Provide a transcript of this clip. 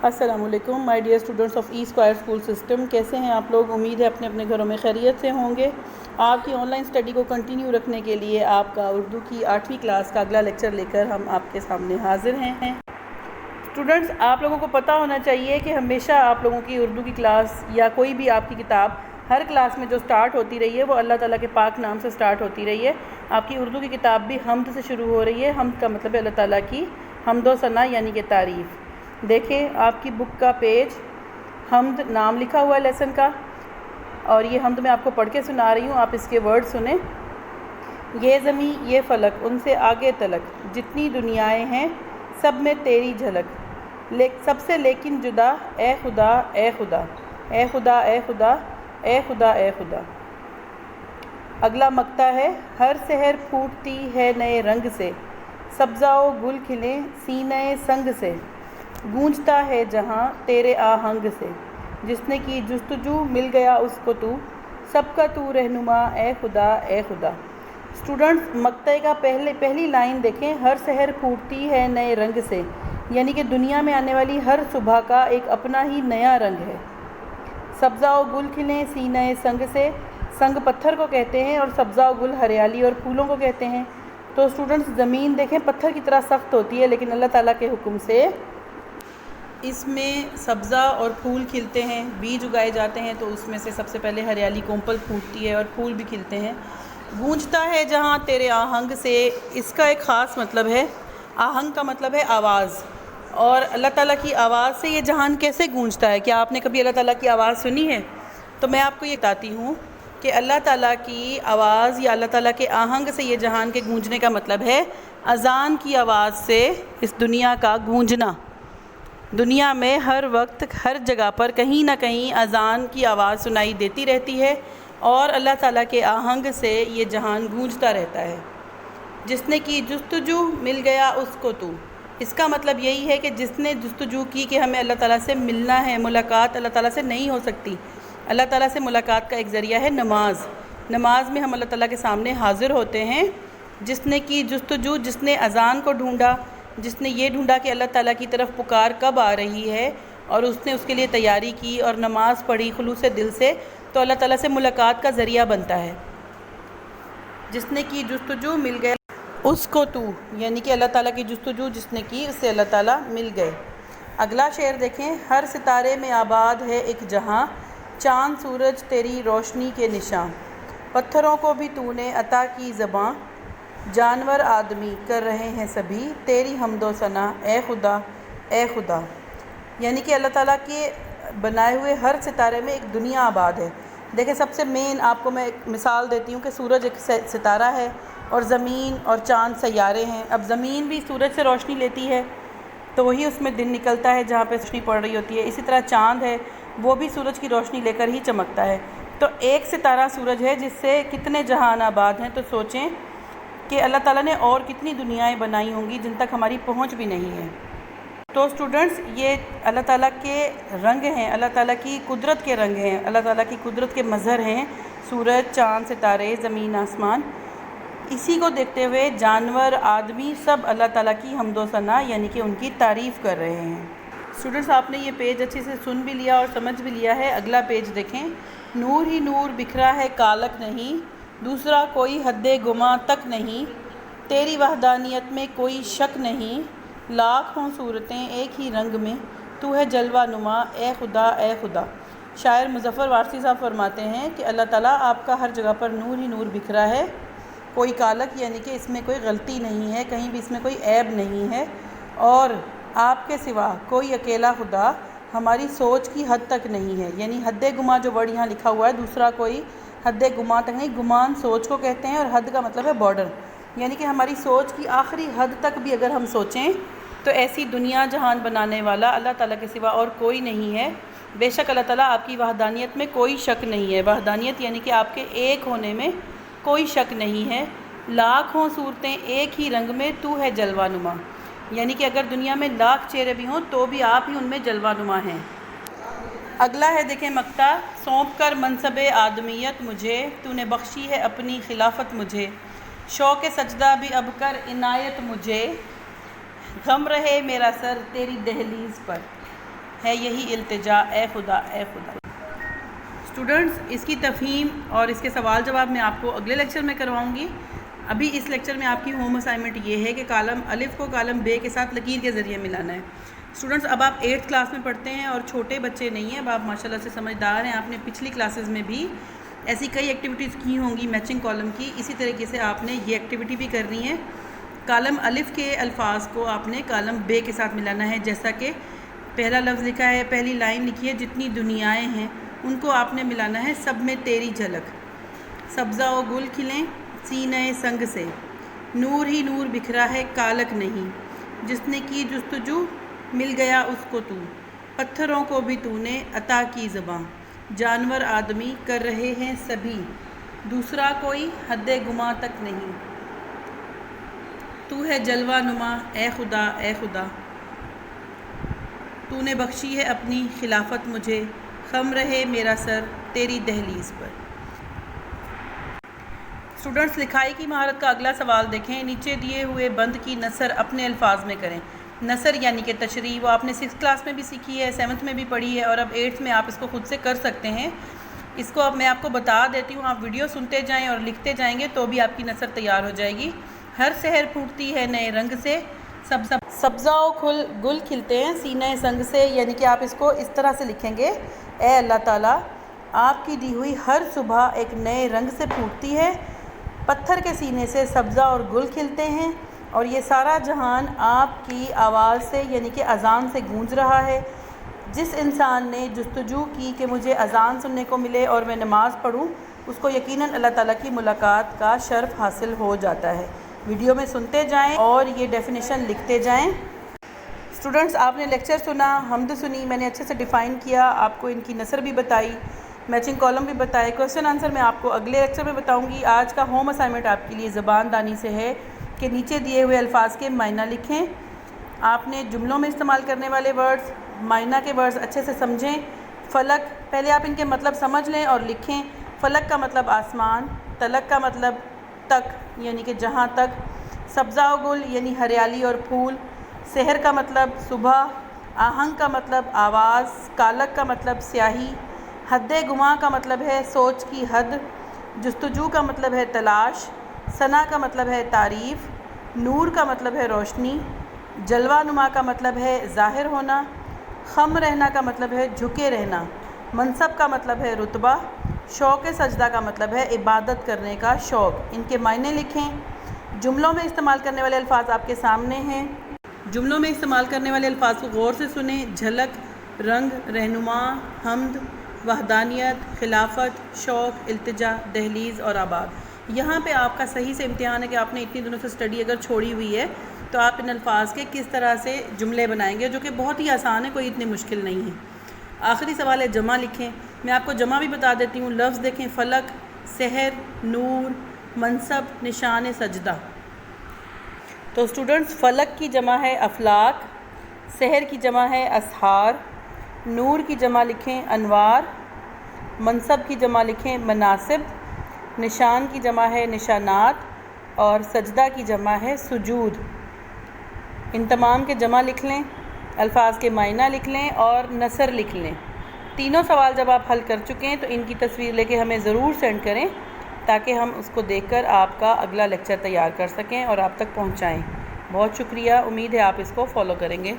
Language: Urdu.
السلام علیکم my dear students of E square school system. کیسے ہیں آپ لوگ؟ امید ہے اپنے اپنے گھروں میں خیریت سے ہوں گے. آپ کی آن لائن اسٹڈی کو کنٹینیو رکھنے کے لیے آپ کا اردو کی 8ویں کلاس کا اگلا لیکچر لے کر ہم آپ کے سامنے حاضر ہیں. اسٹوڈنٹس، آپ لوگوں کو پتہ ہونا چاہیے کہ ہمیشہ آپ لوگوں کی اردو کی کلاس یا کوئی بھی آپ کی کتاب ہر کلاس میں جو سٹارٹ ہوتی رہی ہے وہ اللہ تعالیٰ کے پاک نام سے سٹارٹ ہوتی رہی ہے. آپ کی اردو کی کتاب بھی حمد سے شروع ہو رہی ہے. حمد کا مطلب ہے اللہ تعالیٰ کی حمد و ثنا یعنی کہ تعریف. دیکھیں آپ کی بک کا پیج حمد نام لکھا ہوا ہے لیسن کا، اور یہ حمد میں آپ کو پڑھ کے سنا رہی ہوں، آپ اس کے ورڈ سنیں. یہ زمیں یہ فلک ان سے آگے تلک، جتنی دنیائیں ہیں سب میں تیری جھلک، سب سے لیکن جدا اے خدا اے خدا اے خدا اے خدا اے خدا اے خدا. اگلا مقطع ہے ہر سحر پھوٹتی ہے نئے رنگ سے، سبزہ و گل کھلیں سینہ سنگ سے، گونجتا ہے جہاں تیرے آہنگ سے، جس نے کی جستجو مل گیا اس کو تو، سب کا تو رہنما اے خدا اے خدا. اسٹوڈنٹس، مقطع کا پہلی لائن دیکھیں، ہر سحر پھوٹتی ہے نئے رنگ سے، یعنی کہ دنیا میں آنے والی ہر صبح کا ایک اپنا ہی نیا رنگ ہے. سبزہ و گل کھلیں سینہ سنگ سے، سنگ پتھر کو کہتے ہیں اور سبزہ و گل ہریالی اور پھولوں کو کہتے ہیں. تو اسٹوڈنٹس، زمین دیکھیں پتھر کی طرح سخت ہوتی ہے، لیکن اللہ تعالیٰ کے حکم سے اس میں سبزہ اور پھول کھلتے ہیں، بیج اگائے جاتے ہیں، تو اس میں سے سب سے پہلے ہریالی کومپل پھوٹتی ہے اور پھول بھی کھلتے ہیں. گونجتا ہے جہاں تیرے آہنگ سے، اس کا ایک خاص مطلب ہے. آہنگ کا مطلب ہے آواز، اور اللہ تعالیٰ کی آواز سے یہ جہان کیسے گونجتا ہے؟ کیا آپ نے کبھی اللہ تعالیٰ کی آواز سنی ہے؟ تو میں آپ کو یہ بتاتی ہوں کہ اللہ تعالیٰ کی آواز یا اللہ تعالیٰ کے آہنگ سے یہ جہان کے گونجنے کا مطلب ہے اذان کی آواز سے اس دنیا کا گونجنا. دنیا میں ہر وقت ہر جگہ پر کہیں نہ کہیں اذان کی آواز سنائی دیتی رہتی ہے، اور اللہ تعالیٰ کے آہنگ سے یہ جہان گونجتا رہتا ہے. جس نے کی جستجو مل گیا اس کو تو، اس کا مطلب یہی ہے کہ جس نے جستجو کی کہ ہمیں اللہ تعالیٰ سے ملنا ہے. ملاقات اللہ تعالیٰ سے نہیں ہو سکتی. اللہ تعالیٰ سے ملاقات کا ایک ذریعہ ہے نماز. نماز میں ہم اللہ تعالیٰ کے سامنے حاضر ہوتے ہیں. جس نے کی جستجو، جس نے اذان کو ڈھونڈا، جس نے یہ ڈھونڈا کہ اللہ تعالیٰ کی طرف پکار کب آ رہی ہے، اور اس نے اس کے لیے تیاری کی اور نماز پڑھی خلوص دل سے، تو اللہ تعالیٰ سے ملاقات کا ذریعہ بنتا ہے. جس نے کی جستجو مل گیا اس کو تو، یعنی کہ اللہ تعالیٰ کی جستجو جس نے کی اس سے اللہ تعالیٰ مل گئے. اگلا شعر دیکھیں، ہر ستارے میں آباد ہے ایک جہاں، چاند سورج تیری روشنی کے نشاں، پتھروں کو بھی تو نے عطا کی زباں، جانور آدمی کر رہے ہیں سبھی تیری حمد و ثنا اے خدا اے خدا. یعنی کہ اللہ تعالیٰ کے بنائے ہوئے ہر ستارے میں ایک دنیا آباد ہے. دیکھیں سب سے مین آپ کو میں ایک مثال دیتی ہوں کہ سورج ایک ستارہ ہے، اور زمین اور چاند سیارے ہیں. اب زمین بھی سورج سے روشنی لیتی ہے تو وہی اس میں دن نکلتا ہے جہاں پہ روشنی پڑ رہی ہوتی ہے. اسی طرح چاند ہے، وہ بھی سورج کی روشنی لے کر ہی چمکتا ہے. تو ایک ستارہ سورج ہے جس سے کتنے جہان آباد ہیں. تو سوچیں کہ اللہ تعالیٰ نے اور کتنی دنیایں بنائی ہوں گی جن تک ہماری پہنچ بھی نہیں ہے. تو اسٹوڈنٹس، یہ اللہ تعالیٰ کے رنگ ہیں، اللہ تعالیٰ کی قدرت کے رنگ ہیں، اللہ تعالیٰ کی قدرت کے مظہر ہیں سورج، چاند، ستارے، زمین، آسمان. اسی کو دیکھتے ہوئے جانور، آدمی سب اللہ تعالیٰ کی حمد و ثنا یعنی کہ ان کی تعریف کر رہے ہیں. اسٹوڈنٹس، آپ نے یہ پیج اچھے سے سن بھی لیا اور سمجھ بھی لیا ہے. اگلا پیج دیکھیں، نور ہی نور بکھرا ہے کالک نہیں، دوسرا کوئی حد گماں تک نہیں، تیری وحدانیت میں کوئی شک نہیں، لاکھ ہوں صورتیں ایک ہی رنگ میں، تو ہے جلوہ نما اے خدا اے خدا. شاعر مظفر وارثی صاحب فرماتے ہیں کہ اللہ تعالیٰ آپ کا ہر جگہ پر نور ہی نور بکھرا ہے، کوئی کالک یعنی کہ اس میں کوئی غلطی نہیں ہے، کہیں بھی اس میں کوئی عیب نہیں ہے، اور آپ کے سوا کوئی اکیلا خدا ہماری سوچ کی حد تک نہیں ہے. یعنی حد گماں جو ورڈ یہاں لکھا ہوا ہے، دوسرا کوئی حد گماں تک نہیں. گمان سوچ کو کہتے ہیں، اور حد کا مطلب ہے بارڈر، یعنی کہ ہماری سوچ کی آخری حد تک بھی اگر ہم سوچیں تو ایسی دنیا جہان بنانے والا اللہ تعالیٰ کے سوا اور کوئی نہیں ہے. بے شک اللہ تعالیٰ آپ کی وحدانیت میں کوئی شک نہیں ہے. وحدانیت یعنی کہ آپ کے ایک ہونے میں کوئی شک نہیں ہے. لاکھ ہوں صورتیں ایک ہی رنگ میں، تو ہے جلوہ نما، یعنی کہ اگر دنیا میں لاکھ چہرے بھی ہوں تو بھی آپ ہی ان میں جلوہ نما ہیں. اگلا ہے دیکھیں مقطع، سونپ کر منصب آدمیت مجھے، تو نے بخشی ہے اپنی خلافت مجھے، شوق سجدہ بھی اب کر عنایت مجھے، غم رہے میرا سر تیری دہلیز پر. ہے یہی التجا، اے خدا اے خدا۔ اسٹوڈنٹس، اس کی تفہیم اور اس کے سوال جواب میں آپ کو اگلے لیکچر میں کرواؤں گی۔ ابھی اس لیکچر میں آپ کی ہوم اسائنمنٹ یہ ہے کہ کالم الف کو کالم بے کے ساتھ لکیر کے ذریعے ملانا ہے۔ اسٹوڈنٹس، اب آپ 8th کلاس میں پڑھتے ہیں اور چھوٹے بچے نہیں ہیں، اب آپ ماشاءاللہ سے سمجھدار ہیں۔ آپ نے پچھلی کلاسز میں بھی ایسی کئی ایکٹیویٹیز کی ہوں گی میچنگ کالم کی، اسی طریقے سے آپ نے یہ ایکٹیویٹی بھی کرنی ہے۔ کالم الف کے الفاظ کو آپ نے کالم بے کے ساتھ ملانا ہے، جیسا کہ پہلا لفظ لکھا ہے، پہلی لائن لکھی ہے، جتنی دنیائیں ہیں ان کو آپ نے ملانا ہے، سب میں تیری جھلک۔ سبزہ و گل کھلیں سینہ سنگ سے، نور ہی نور بکھرا ہے کالک نہیں، جس نے کی جستجو مل گیا اس کو تو، پتھروں کو بھی تو نے عطا کی زباں، جانور آدمی کر رہے ہیں سبھی، دوسرا کوئی حد گماں تک نہیں، تو ہے جلوہ نما اے خدا اے خدا، تو نے بخشی ہے اپنی خلافت مجھے، خم رہے میرا سر تیری دہلیز پر۔ اسٹوڈنٹس، لکھائی کی مہارت کا اگلا سوال دیکھیں۔ نیچے دیے ہوئے بند کی نثر اپنے الفاظ میں کریں۔ نثر یعنی کہ تشریح، وہ آپ نے 6th کلاس میں بھی سیکھی ہے، 7th میں بھی پڑھی ہے، اور اب 8th میں آپ اس کو خود سے کر سکتے ہیں۔ اس کو اب میں آپ کو بتا دیتی ہوں، آپ ویڈیو سنتے جائیں اور لکھتے جائیں گے تو بھی آپ کی نثر تیار ہو جائے گی۔ ہر سحر پھوٹتی ہے نئے رنگ سے، سبزہ و گل کھلتے ہیں سینہ سنگ سے، یعنی کہ آپ اس کو اس طرح سے لکھیں گے، اے اللہ تعالیٰ آپ کی دی ہوئی ہر صبح ایک نئے رنگ سے پھوٹتی ہے، پتھر کے سینے سے سبزہ اور گل کھلتے ہیں، اور یہ سارا جہان آپ کی آواز سے یعنی کہ اذان سے گونج رہا ہے۔ جس انسان نے جستجو کی کہ مجھے اذان سننے کو ملے اور میں نماز پڑھوں، اس کو یقیناً اللہ تعالیٰ کی ملاقات کا شرف حاصل ہو جاتا ہے۔ ویڈیو میں سنتے جائیں اور یہ ڈیفینیشن لکھتے جائیں۔ اسٹوڈنٹس، آپ نے لیکچر سنا، حمد سنی، میں نے اچھے سے ڈیفائن کیا، آپ کو ان کی نثر بھی بتائی، میچنگ کالم بھی بتائے۔ کویسچن آنسر میں آپ کو اگلے لیکچر میں بتاؤں گی۔ آج کا ہوم اسائنمنٹ آپ کے لیے زبان دانی سے ہے کہ نیچے دیے ہوئے الفاظ کے معنی لکھیں۔ آپ نے جملوں میں استعمال کرنے والے ورڈز، معنی کے ورڈز اچھے سے سمجھیں۔ فلک، پہلے آپ ان کے مطلب سمجھ لیں اور لکھیں۔ فلک کا مطلب آسمان، تلک کا مطلب تک یعنی کہ جہاں تک، سبزہ و گل یعنی ہریالی اور پھول، سحر کا مطلب صبح، آہنگ کا مطلب آواز، کالک کا مطلب سیاہی، حد گماں کا مطلب ہے سوچ کی حد، جستجو کا مطلب ہے تلاش، ثنا کا مطلب ہے تعریف، نور کا مطلب ہے روشنی، جلوہ نما کا مطلب ہے ظاہر ہونا، خم رہنا کا مطلب ہے جھکے رہنا، منصب کا مطلب ہے رتبہ، شوق سجدہ کا مطلب ہے عبادت کرنے کا شوق۔ ان کے معنی لکھیں۔ جملوں میں استعمال کرنے والے الفاظ آپ کے سامنے ہیں۔ جملوں میں استعمال کرنے والے الفاظ کو غور سے سنیں۔ جھلک، رنگ، رہنما، حمد، وحدانیت، خلافت، شوق، التجا، دہلیز اور آباد۔ یہاں پہ آپ کا صحیح سے امتحان ہے کہ آپ نے اتنی دنوں سے اسٹڈی اگر چھوڑی ہوئی ہے تو آپ ان الفاظ کے کس طرح سے جملے بنائیں گے، جو کہ بہت ہی آسان ہے، کوئی اتنی مشکل نہیں ہے۔ آخری سوال ہے جمع لکھیں۔ میں آپ کو جمع بھی بتا دیتی ہوں۔ لفظ دیکھیں، فلک، سحر، نور، منصب، نشان سجدہ۔ تو اسٹوڈنٹس، فلک کی جمع ہے افلاک، سحر کی جمع ہے اسحار، نور کی جمع لکھیں انوار، منصب کی جمع لکھیں مناصب، نشان کی جمع ہے نشانات، اور سجدہ کی جمع ہے سجود۔ ان تمام کے جمع لکھ لیں، الفاظ کے معنی لکھ لیں اور نثر لکھ لیں۔ تینوں سوال جب آپ حل کر چکے ہیں تو ان کی تصویر لے کے ہمیں ضرور سینڈ کریں تاکہ ہم اس کو دیکھ کر آپ کا اگلا لیکچر تیار کر سکیں اور آپ تک پہنچائیں۔ بہت شکریہ، امید ہے آپ اس کو فالو کریں گے۔